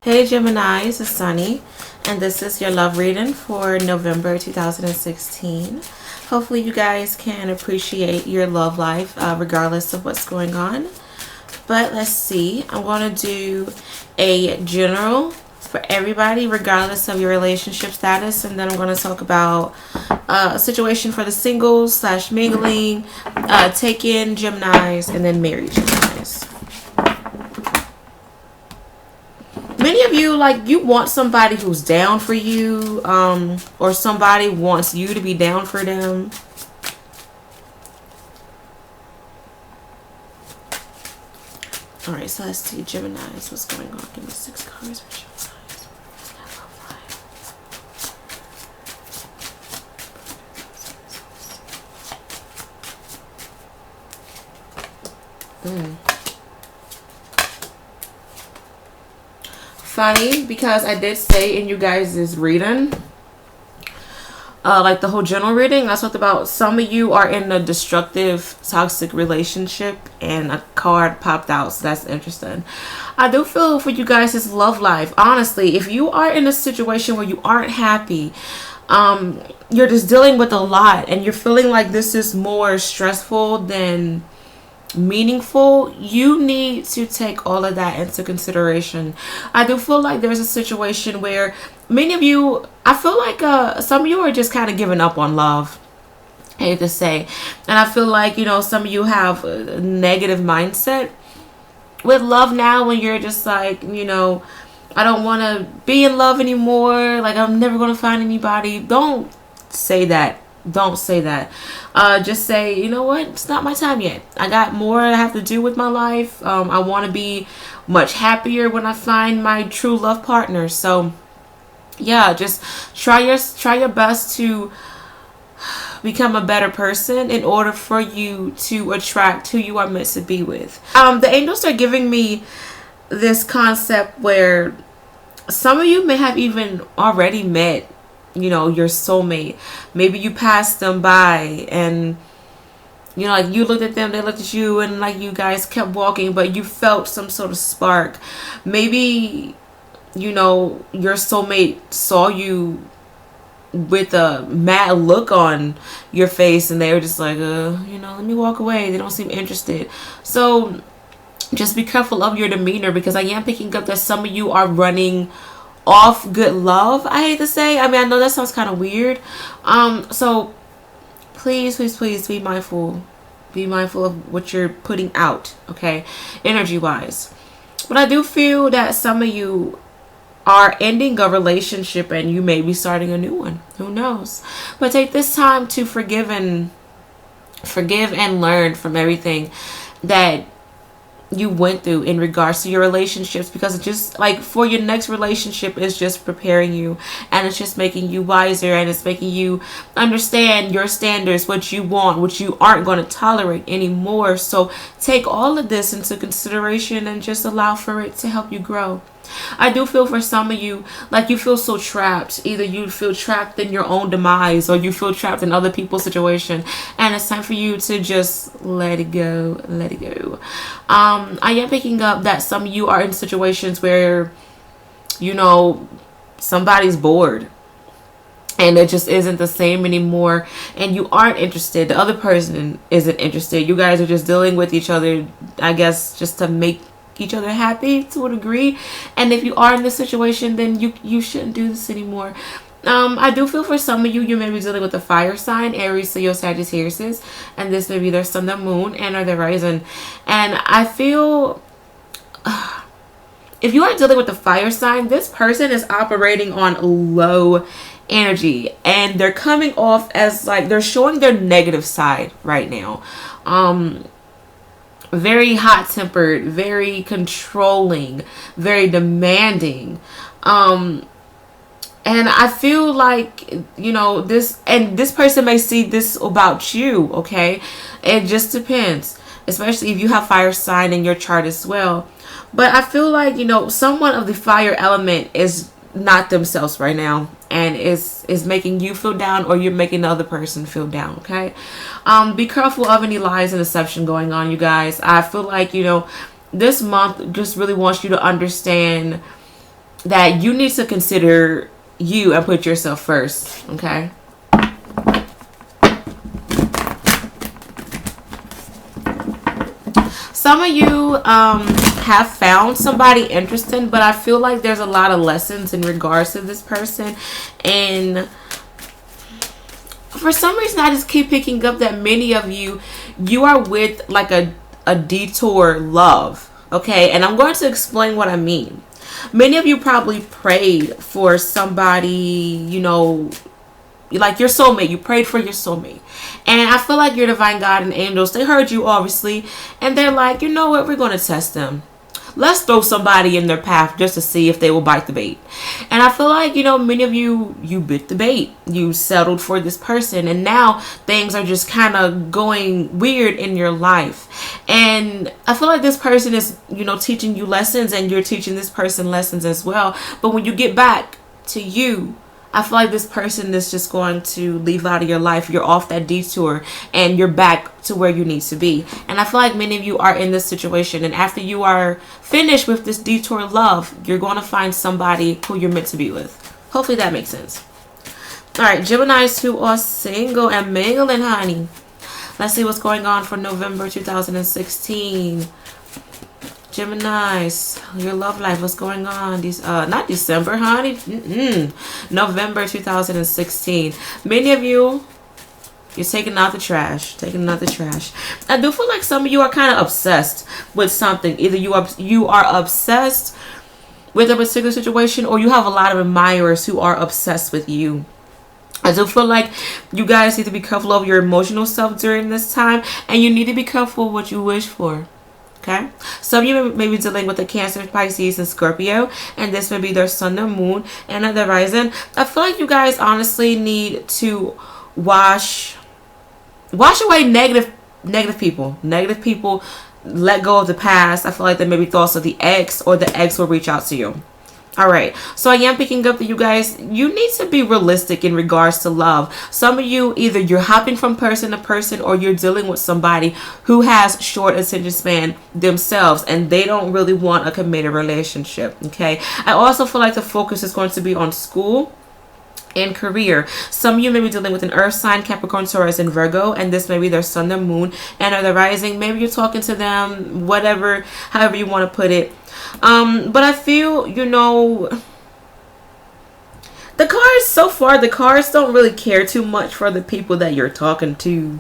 Hey Geminis, it's Sunny, and this is your love reading for November 2016. Hopefully you guys can appreciate your love life regardless of what's going on. But let's see, I'm going to do a general for everybody regardless of your relationship status, and then I'm going to talk about a situation for the singles slash mingling, take-in Geminis, and then married Geminis. Many of you, you want somebody who's down for you, or somebody wants you to be down for them. All right, so let's see, Geminis, what's going on? Give me 6 cards for Geminis. Funny, because I did say in you guys' reading, like the whole general reading, I talked about some of you are in a destructive, toxic relationship, and a card popped out, so that's interesting. I do feel for you guys' love life. Honestly, if you are in a situation where you aren't happy, you're just dealing with a lot, and you're feeling like this is more stressful than meaningful, you need to take all of that into consideration. I do feel like there's a situation where many of you, I feel like some of you are just kind of giving up on love, I hate to say. And I feel like, some of you have a negative mindset with love now, when you're just like, I don't want to be in love anymore, like I'm never going to find anybody. Don't say that. Don't say that. Just say, you know what, it's not my time yet. I got more I have to do with my life. I want to be much happier when I find my true love partner. So yeah, just try your best to become a better person in order for you to attract who you are meant to be with. The angels are giving me this concept where some of you may have even already met your soulmate. Maybe you passed them by, and you looked at them, they looked at you, and you guys kept walking, but you felt some sort of spark. Maybe your soulmate saw you with a mad look on your face, and they were just like, let me walk away. They don't seem interested. So just be careful of your demeanor, because I am picking up that some of you are running off good love, I hate to say. I mean, I know that sounds kind of weird. So please be mindful. Be mindful of what you're putting out, okay, energy wise. But I do feel that some of you are ending a relationship, and you may be starting a new one. Who knows? But take this time to forgive and learn from everything that you went through in regards to your relationships, because it's just for your next relationship is just preparing you, and it's just making you wiser, and it's making you understand your standards, what you want, what you aren't going to tolerate anymore. So take all of this into consideration and just allow for it to help you grow. I do feel for some of you, you feel so trapped. Either you feel trapped in your own demise, or you feel trapped in other people's situation, and it's time for you to just let it go. I am picking up that some of you are in situations where somebody's bored, and it just isn't the same anymore, and you aren't interested. The other person isn't interested. You guys are just dealing with each other, I guess, just to make each other happy to a degree. And if you are in this situation, then you shouldn't do this anymore. I do feel for some of you, you may be dealing with a fire sign, Aries, Leo, Sagittarius, and this may be their sun, their moon, and or their rising. And I feel if you are dealing with the fire sign, this person is operating on low energy, and they're coming off as they're showing their negative side right now. Very hot-tempered, very controlling, very demanding. And I feel this person may see this about you, okay? It just depends, especially if you have fire sign in your chart as well. But I feel someone of the fire element is not themselves right now, and is making you feel down, or you're making the other person feel down, okay? Be careful of any lies and deception going on, you guys. I feel this month just really wants you to understand that you need to consider you and put yourself first, okay? Some of you have found somebody interesting, but I feel like there's a lot of lessons in regards to this person. And for some reason, I just keep picking up that many of you are with like a detour love, okay? And I'm going to explain what I mean. Many of you probably prayed for somebody, you know, like your soulmate. You prayed for your soulmate, and I feel like your divine God and angels, they heard you obviously, and they're like, you know what, we're going to test them. Let's throw somebody in their path just to see if they will bite the bait. And I feel like, you know, many of you bit the bait. You settled for this person, and now things are just kind of going weird in your life. And I feel like this person is, you know, teaching you lessons, and you're teaching this person lessons as well. But when you get back to you, I feel like this person is just going to leave out of your life. You're off that detour and you're back to where you need to be. And I feel like many of you are in this situation. And after you are finished with this detour love, you're going to find somebody who you're meant to be with. Hopefully that makes sense. All right, Geminis who are single and mingling, honey. Let's see what's going on for November 2016. Geminis, your love life, what's going on? These not December, honey. November 2016. Many of you, you're taking out the trash. I do feel like some of you are kind of obsessed with something. Either you are obsessed with a particular situation, or you have a lot of admirers who are obsessed with you. I do feel like you guys need to be careful of your emotional self during this time, and you need to be careful what you wish for. Okay, some of you may be dealing with the Cancer, Pisces, and Scorpio, and this may be their sun and moon and the rising. I feel like you guys honestly need to wash away negative people. Let go of the past. I feel like there may be thoughts of the ex, or the ex will reach out to you. All right, so I am picking up that you guys, you need to be realistic in regards to love. Some of you, either you're hopping from person to person, or you're dealing with somebody who has short attention span themselves, and they don't really want a committed relationship, okay? I also feel like the focus is going to be on school and career. Some of you may be dealing with an earth sign, Capricorn, Taurus, and Virgo, and this may be their sun, their moon, and or the rising. Maybe you're talking to them, whatever, however you want to put it. But I feel, you know, the cards so far, the cards don't really care too much for the people that you're talking to.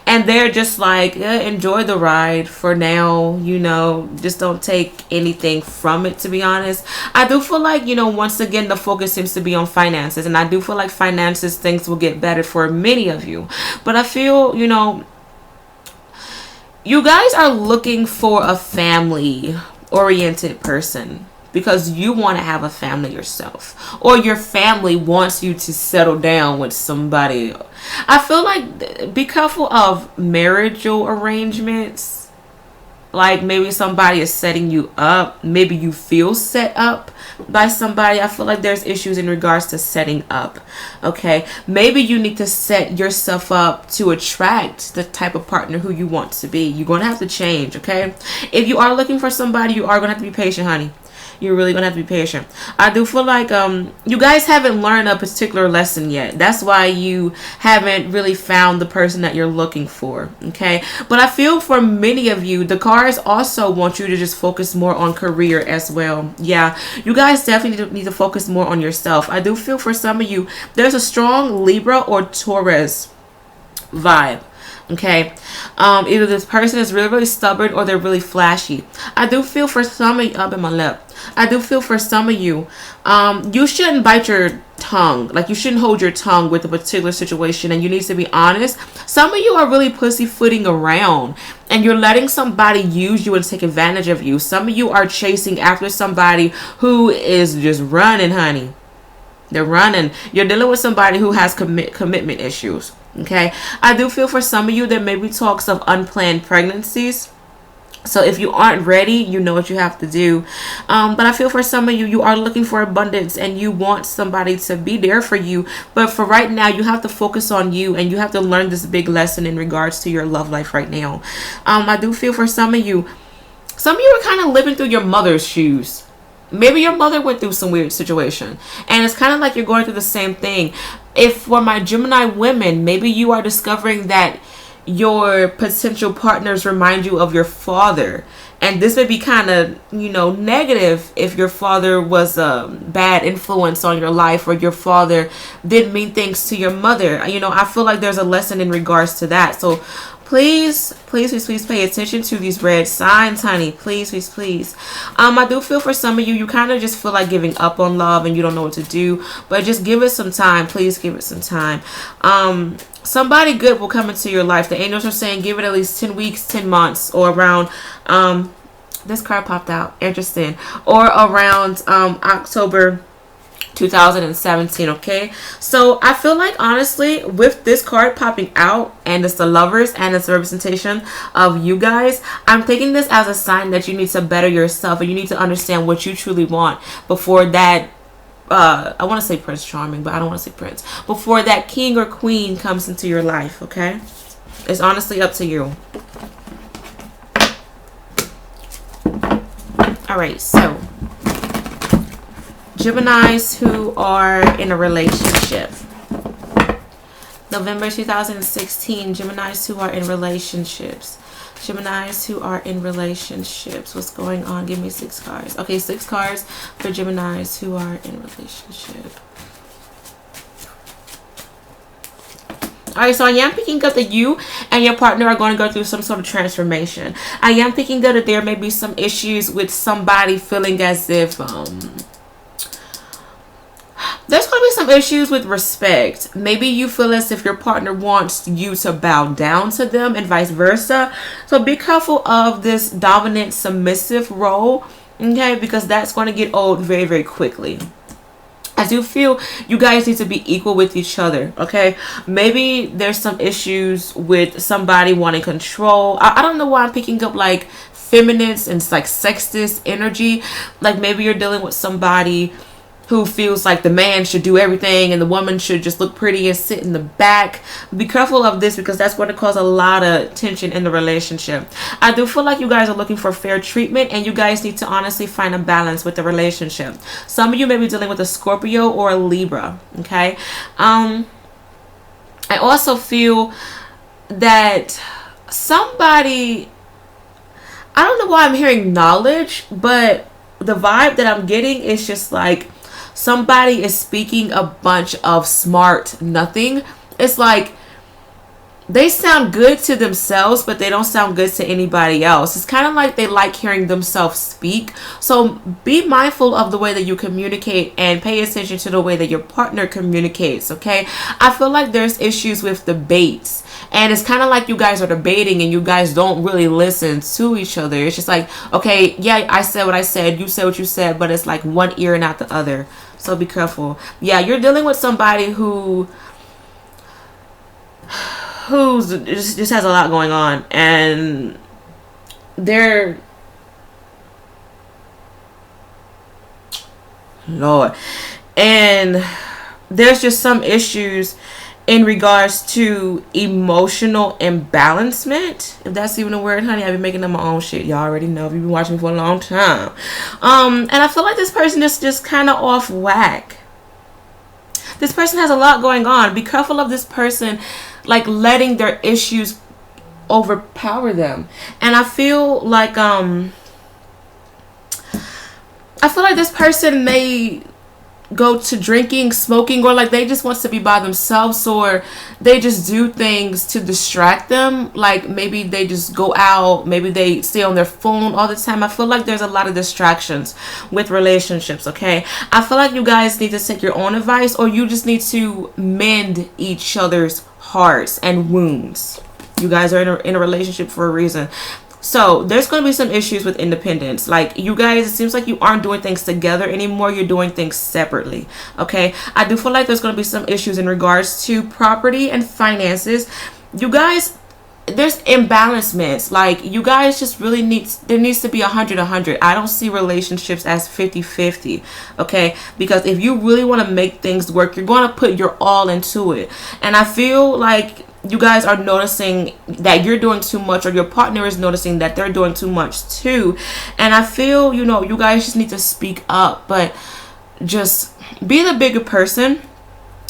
And they're just like, enjoy the ride for now, you know, just don't take anything from it, to be honest. I do feel like, you know, once again, the focus seems to be on finances. And I do feel like finances, things will get better for many of you. But I feel, you know, you guys are looking for a family-oriented person, because you want to have a family yourself, or your family wants you to settle down with somebody. I feel like be careful of marital arrangements. Like maybe somebody is setting you up. Maybe you feel set up by somebody. I feel like there's issues in regards to setting up. Okay. Maybe you need to set yourself up to attract the type of partner who you want to be. You're going to have to change. Okay. If you are looking for somebody, you are going to have to be patient, honey. You're really going to have to be patient. I do feel like you guys haven't learned a particular lesson yet. That's why you haven't really found the person that you're looking for. Okay. But I feel for many of you, the cards also want you to just focus more on career as well. Yeah. You guys definitely need to focus more on yourself. I do feel for some of you, there's a strong Libra or Taurus vibe. Okay, either this person is really, really stubborn, or they're really flashy. I do feel for some of you, up in my lip, I do feel for some of you, you shouldn't bite your tongue. Like, you shouldn't hold your tongue with a particular situation, and you need to be honest. Some of you are really pussyfooting around, and you're letting somebody use you and take advantage of you. Some of you are chasing after somebody who is just running, honey. They're running. You're dealing with somebody who has commitment issues. Okay, I do feel for some of you there may be talks of unplanned pregnancies. So if you aren't ready, you know what you have to do. But I feel for some of you, you are looking for abundance and you want somebody to be there for you. But for right now, you have to focus on you, and you have to learn this big lesson in regards to your love life right now. I do feel for some of you are kind of living through your mother's shoes. maybe your mother went through some weird situation, and it's kind of like you're going through the same thing. If for my Gemini women, maybe you are discovering that your potential partners remind you of your father, and this may be kind of, you know, negative if your father was a bad influence on your life, or your father did mean things to your mother. You know, I feel like there's a lesson in regards to that. So please, please, please, please pay attention to these red signs, honey. Please, please, please. I do feel for some of you, you kind of just feel like giving up on love and you don't know what to do, but just give it some time. Please give it some time. Somebody good will come into your life. The angels are saying give it at least 10 weeks, 10 months, or around, this card popped out, interesting, or around October 2017. Okay, so I feel like, honestly, with this card popping out, and it's the Lovers, and it's a representation of you guys, I'm taking this as a sign that you need to better yourself, and you need to understand what you truly want before that I want to say Prince Charming, but I don't want to say Prince, before that king or queen comes into your life. Okay, it's honestly up to you. All right, so Geminis who are in a relationship. November 2016, Geminis who are in relationships. Geminis who are in relationships. What's going on? Give me 6 cards. Okay, 6 cards for Geminis who are in relationship. Alright, so I am picking up that you and your partner are going to go through some sort of transformation. I am picking up that there may be some issues with somebody feeling as if there's going to be some issues with respect. Maybe you feel as if your partner wants you to bow down to them, and vice versa. So be careful of this dominant submissive role, okay, because that's going to get old very, very quickly. I do feel you guys need to be equal with each other, okay? Maybe there's some issues with somebody wanting control. I don't know why I'm picking up like feminist and like sexist energy. Like maybe you're dealing with somebody who feels like the man should do everything and the woman should just look pretty and sit in the back. Be careful of this, because that's going to cause a lot of tension in the relationship. I do feel like you guys are looking for fair treatment, and you guys need to honestly find a balance with the relationship. Some of you may be dealing with a Scorpio or a Libra, okay? I also feel that somebody, I don't know why I'm hearing knowledge, but the vibe that I'm getting is just like somebody is speaking a bunch of smart nothing. It's like they sound good to themselves, but they don't sound good to anybody else. It's kind of like they like hearing themselves speak. So be mindful of the way that you communicate, and pay attention to the way that your partner communicates, okay? I feel like there's issues with debates, and it's kind of like you guys are debating and you guys don't really listen to each other. It's just like, okay, yeah, I said what I said, you said what you said, but it's like one ear and not the other. So be careful. Yeah, you're dealing with somebody who's just has a lot going on, and they're, Lord, and there's just some issues in regards to emotional imbalancement, if that's even a word, honey. I've been making up my own shit. Y'all already know if you've been watching me for a long time. And I feel like this person is just kind of off whack. This person has a lot going on. Be careful of this person like letting their issues overpower them. And I feel like this person may go to drinking, smoking, or like they just wants to be by themselves, or they just do things to distract them. Like maybe they just go out, maybe they stay on their phone all the time. I feel like there's a lot of distractions with relationships, okay? I feel like you guys need to take your own advice, or you just need to mend each other's hearts and wounds. You guys are in a relationship for a reason. So there's going to be some issues with independence. Like you guys, it seems like you aren't doing things together anymore. You're doing things separately. Okay. I do feel like there's going to be some issues in regards to property and finances. You guys, there's imbalancements. Like you guys just really there needs to be 100-100. I don't see relationships as 50-50. Okay. Because if you really want to make things work, you're going to put your all into it. And I feel like you guys are noticing that you're doing too much, or your partner is noticing that they're doing too much too. And I feel, you know, you guys just need to speak up, but just be the bigger person.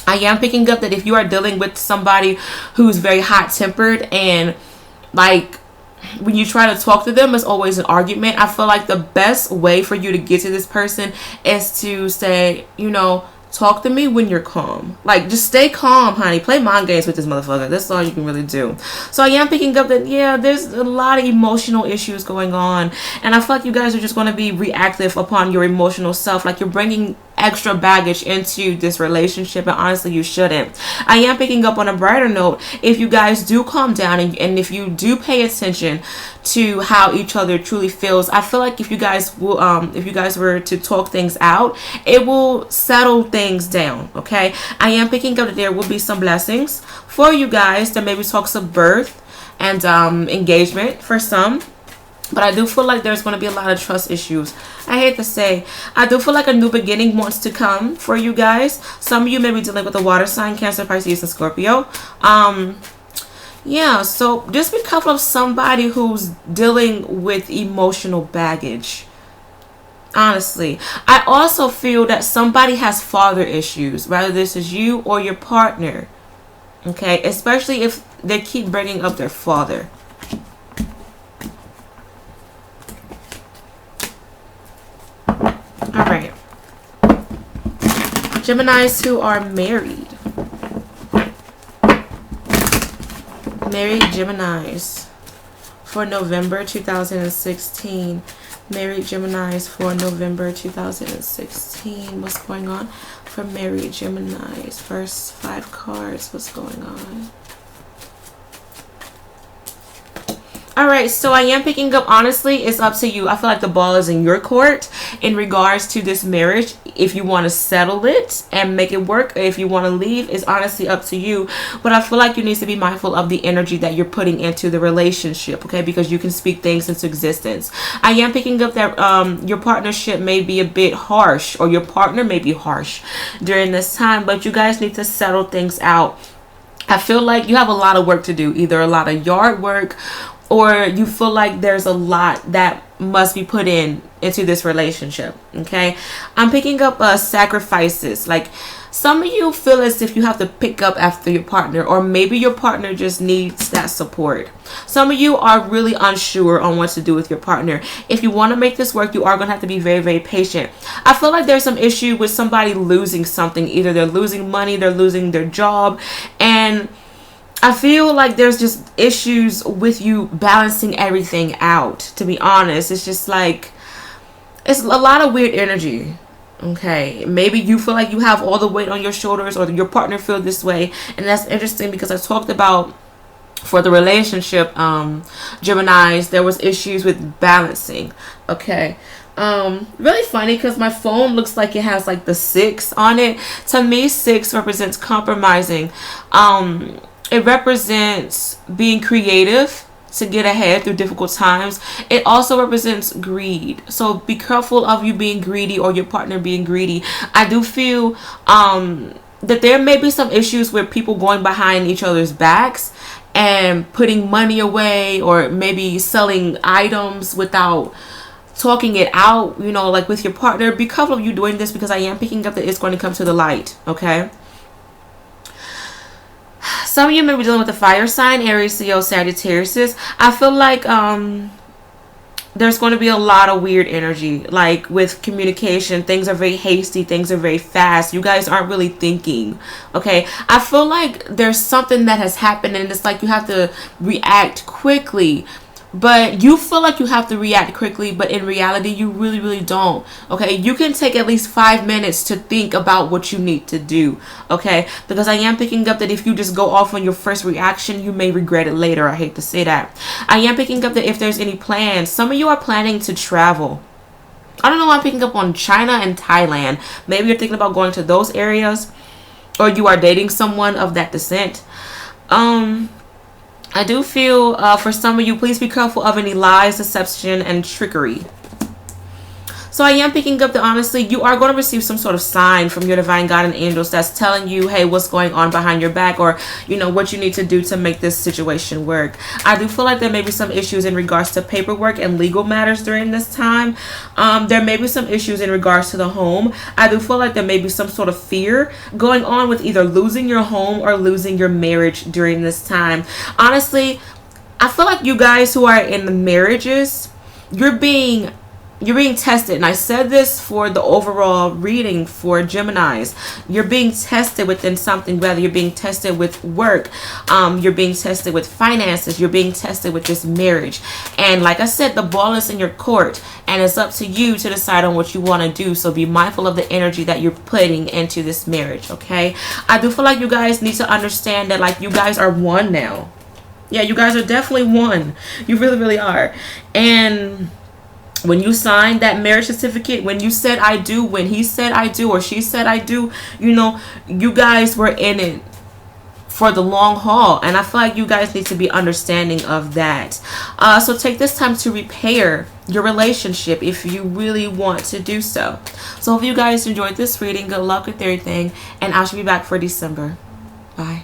I am picking up that if you are dealing with somebody who's very hot tempered, and like when you try to talk to them, it's always an argument. I feel like the best way for you to get to this person is to say, you know, talk to me when you're calm. Like, just stay calm, honey. Play mind games with this motherfucker. That's all you can really do. So I am picking up that, yeah, there's a lot of emotional issues going on. And I feel like you guys are just going to be reactive upon your emotional self. Like, you're bringing extra baggage into this relationship, and honestly, you shouldn't. I am picking up on a brighter note. If you guys do calm down, and if you do pay attention to how each other truly feels, I feel like if you guys were to talk things out, it will settle things down. Okay, I am picking up that there will be some blessings for you guys. There may be talks of birth and engagement for some. But I do feel like there's going to be a lot of trust issues. I hate to say, I do feel like a new beginning wants to come for you guys. Some of you may be dealing with a water sign, Cancer, Pisces, and Scorpio. Yeah, so just be careful of somebody who's dealing with emotional baggage. Honestly, I also feel that somebody has father issues, whether this is you or your partner. Okay, especially if they keep bringing up their father. All right, Geminis who are married. Married Geminis for November 2016. Married Geminis for November 2016. What's going on for married Geminis? First 5 cards. What's going on? Alright, so I am picking up, honestly, it's up to you. I feel like the ball is in your court in regards to this marriage. If you want to settle it and make it work, or if you want to leave, it's honestly up to you. But I feel like you need to be mindful of the energy that you're putting into the relationship, okay? Because you can speak things into existence. I am picking up that your partnership may be a bit harsh, or your partner may be harsh during this time, but you guys need to settle things out. I feel like you have a lot of work to do, either a lot of yard work, or you feel like there's a lot that must be put into this relationship. Okay, I'm picking up sacrifices. Like, some of you feel as if you have to pick up after your partner, or maybe your partner just needs that support. Some of you are really unsure on what to do with your partner. If you want to make this work, you are going to have to be very, very patient. I feel like there's some issue with somebody losing something. Either they're losing money, they're losing their job, and I feel like there's just issues with you balancing everything out, to be honest. It's just like, it's a lot of weird energy. Okay, maybe you feel like you have all the weight on your shoulders, or your partner feels this way. And that's interesting because I talked about, for the relationship, Geminis, there was issues with balancing. Okay. Really funny because my phone looks like it has like the 6 on it. To me, 6 represents compromising. It represents being creative to get ahead through difficult times. It also represents greed. So be careful of you being greedy, or your partner being greedy. I do feel that there may be some issues with people going behind each other's backs and putting money away, or maybe selling items without talking it out, you know, like with your partner. Be careful of you doing this, because I am picking up that it's going to come to the light. Okay. Some of you may be dealing with the fire sign, Aries, Leo, Sagittarius. I feel like there's going to be a lot of weird energy, like with communication. Things are very hasty. Things are very fast. You guys aren't really thinking. Okay. I feel like there's something that has happened, and it's like you have to react quickly. But you feel like you have to react quickly, but in reality, you really, really don't. Okay, you can take at least 5 minutes to think about what you need to do. Okay, because I am picking up that if you just go off on your first reaction, you may regret it later. I hate to say that. I am picking up that if there's any plans, some of you are planning to travel. I don't know why I'm picking up on China and Thailand. Maybe you're thinking about going to those areas, or you are dating someone of that descent. I do feel for some of you, please be careful of any lies, deception, and trickery. So I am picking up that honestly, you are going to receive some sort of sign from your divine God and angels that's telling you, hey, what's going on behind your back, or, you know, what you need to do to make this situation work. I do feel like there may be some issues in regards to paperwork and legal matters during this time. There may be some issues in regards to the home. I do feel like there may be some sort of fear going on with either losing your home or losing your marriage during this time. Honestly, I feel like you guys who are in the marriages, you're being tested. And I said this for the overall reading for Geminis. You're being tested within something, whether you're being tested with work, you're being tested with finances, you're being tested with this marriage. And like I said, the ball is in your court, and it's up to you to decide on what you want to do. So be mindful of the energy that you're putting into this marriage, okay? I do feel like you guys need to understand that, like, you guys are one now. Yeah, you guys are definitely one. You really, really are. And when you signed that marriage certificate, when you said I do, when he said I do, or she said I do, you know, you guys were in it for the long haul. And I feel like you guys need to be understanding of that. So take this time to repair your relationship if you really want to do so. So if you guys enjoyed this reading, good luck with everything. And I should be back for December. Bye.